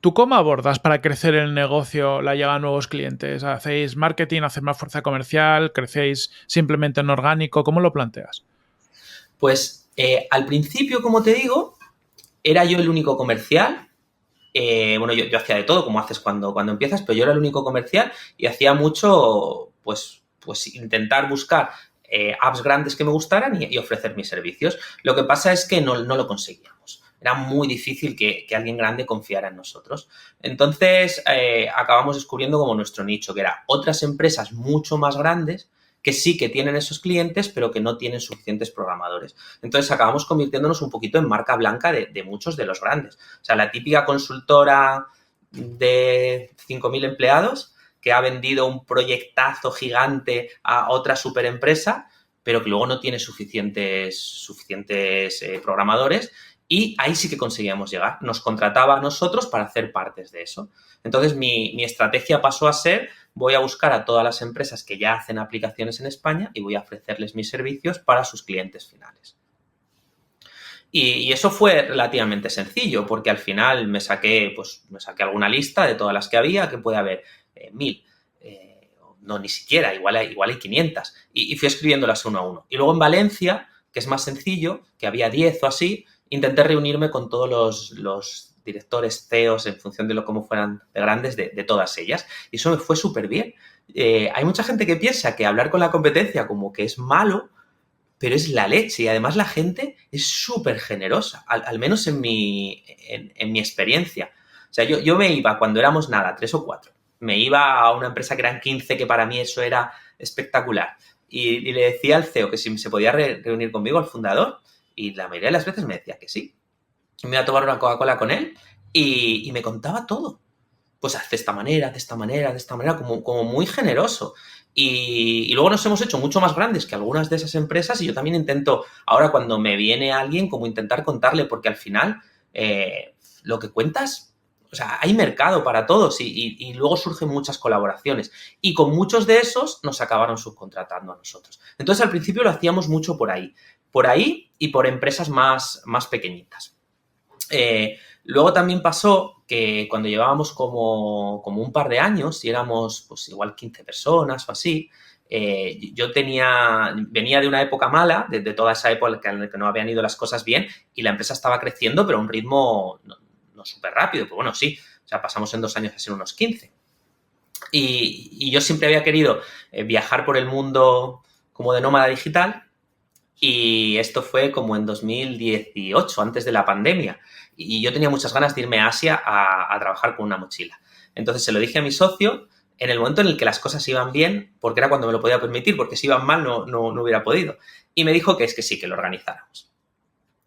¿Tú cómo abordas para crecer el negocio la llegada a nuevos clientes? ¿Hacéis marketing, hacéis más fuerza comercial, crecéis simplemente en orgánico? ¿Cómo lo planteas? Pues al principio, como te digo, era yo el único comercial. Bueno, yo hacía de todo, como haces cuando empiezas, pero yo era el único comercial y hacía mucho, pues intentar buscar apps grandes que me gustaran y ofrecer mis servicios. Lo que pasa es que no lo conseguíamos. Era muy difícil que alguien grande confiara en nosotros. Entonces, acabamos descubriendo como nuestro nicho, que era otras empresas mucho más grandes que sí que tienen esos clientes, pero que no tienen suficientes programadores. Entonces acabamos convirtiéndonos un poquito en marca blanca de muchos de los grandes. O sea, la típica consultora de 5.000 empleados que ha vendido un proyectazo gigante a otra superempresa, pero que luego no tiene suficientes programadores, y ahí sí que conseguíamos llegar. Nos contrataba a nosotros para hacer partes de eso. Entonces mi estrategia pasó a ser: voy a buscar a todas las empresas que ya hacen aplicaciones en España y voy a ofrecerles mis servicios para sus clientes finales. Y eso fue relativamente sencillo, porque al final me saqué alguna lista de todas las que había, que puede haber 1.000, no, ni siquiera, igual hay 500, y fui escribiéndolas uno a uno. Y luego en Valencia, que es más sencillo, que había 10 o así, intenté reunirme con todos los directores, CEOs, en función de cómo fueran de grandes, de todas ellas. Y eso me fue súper bien. Hay mucha gente que piensa que hablar con la competencia como que es malo, pero es la leche. Y además la gente es súper generosa, al menos en mi experiencia. O sea, yo me iba cuando éramos nada, 3 o 4. Me iba a una empresa que eran 15, que para mí eso era espectacular. Y le decía al CEO que si se podía reunir conmigo, al fundador, y la mayoría de las veces me decía que sí. Me iba a tomar una Coca-Cola con él y me contaba todo. Pues haz de esta manera, de esta manera, de esta manera, como muy generoso. Y luego nos hemos hecho mucho más grandes que algunas de esas empresas, y yo también intento, ahora cuando me viene alguien, como intentar contarle, porque al final lo que cuentas, o sea, hay mercado para todos, y luego surgen muchas colaboraciones. Y con muchos de esos nos acabaron subcontratando a nosotros. Entonces al principio lo hacíamos mucho por ahí y por empresas más pequeñitas. Luego también pasó que cuando llevábamos como un par de años, y éramos pues igual 15 personas o así, yo venía de una época mala, de toda esa época en la que no habían ido las cosas bien, y la empresa estaba creciendo, pero a un ritmo no súper rápido, pero bueno, sí, o sea, pasamos en 2 años a ser unos 15. Y yo siempre había querido viajar por el mundo como de nómada digital, y esto fue como en 2018, antes de la pandemia. Y yo tenía muchas ganas de irme a Asia a trabajar con una mochila. Entonces se lo dije a mi socio en el momento en el que las cosas iban bien, porque era cuando me lo podía permitir, porque si iban mal no hubiera podido. Y me dijo que es que sí, que lo organizáramos.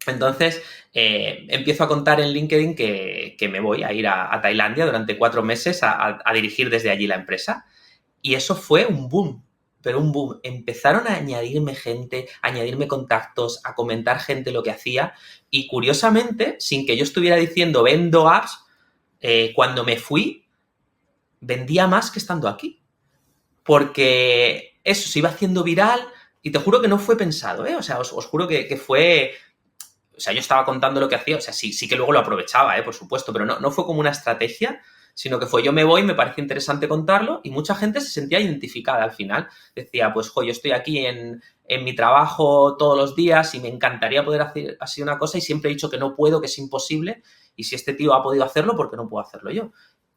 Entonces empiezo a contar en LinkedIn que me voy a ir a Tailandia durante 4 meses a dirigir desde allí la empresa. Y eso fue un boom, pero un boom. Empezaron a añadirme gente, a añadirme contactos, a comentar gente lo que hacía. Y curiosamente, sin que yo estuviera diciendo vendo apps, cuando me fui, vendía más que estando aquí. Porque eso se iba haciendo viral, y te juro que no fue pensado, ¿eh? O sea, os juro que fue... O sea, yo estaba contando lo que hacía, o sea, sí que luego lo aprovechaba, por supuesto, pero no fue como una estrategia, sino que fue: yo me voy, me parece interesante contarlo, y mucha gente se sentía identificada al final. Decía, pues, yo estoy aquí en mi trabajo todos los días y me encantaría poder hacer así una cosa, y siempre he dicho que no puedo, que es imposible, y si este tío ha podido hacerlo, ¿por qué no puedo hacerlo yo?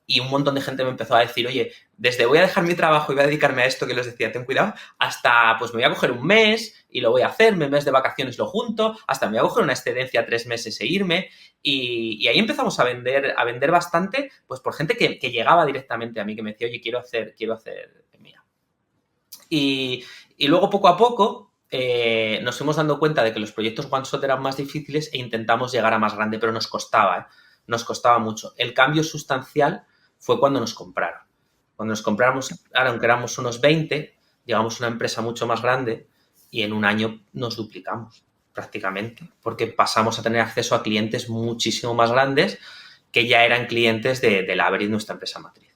Y un montón de gente me empezó a decir: oye, desde voy a dejar mi trabajo y voy a dedicarme a esto, que les decía, ten cuidado, hasta pues me voy a coger un mes y lo voy a hacer, mi mes de vacaciones lo junto, hasta me voy a coger una excedencia 3 meses e irme. Y ahí empezamos a vender bastante, pues por gente que llegaba directamente a mí, que me decía: oye, quiero hacer, mira. Y luego poco a poco nos fuimos dando cuenta de que los proyectos one shot eran más difíciles, e intentamos llegar a más grande, pero nos costaba mucho. El cambio sustancial fue cuando nos compraron. Cuando nos compramos, ahora, aunque éramos unos 20, llegamos a una empresa mucho más grande, y en un año nos duplicamos prácticamente, porque pasamos a tener acceso a clientes muchísimo más grandes, que ya eran clientes de la Averis, nuestra empresa matriz.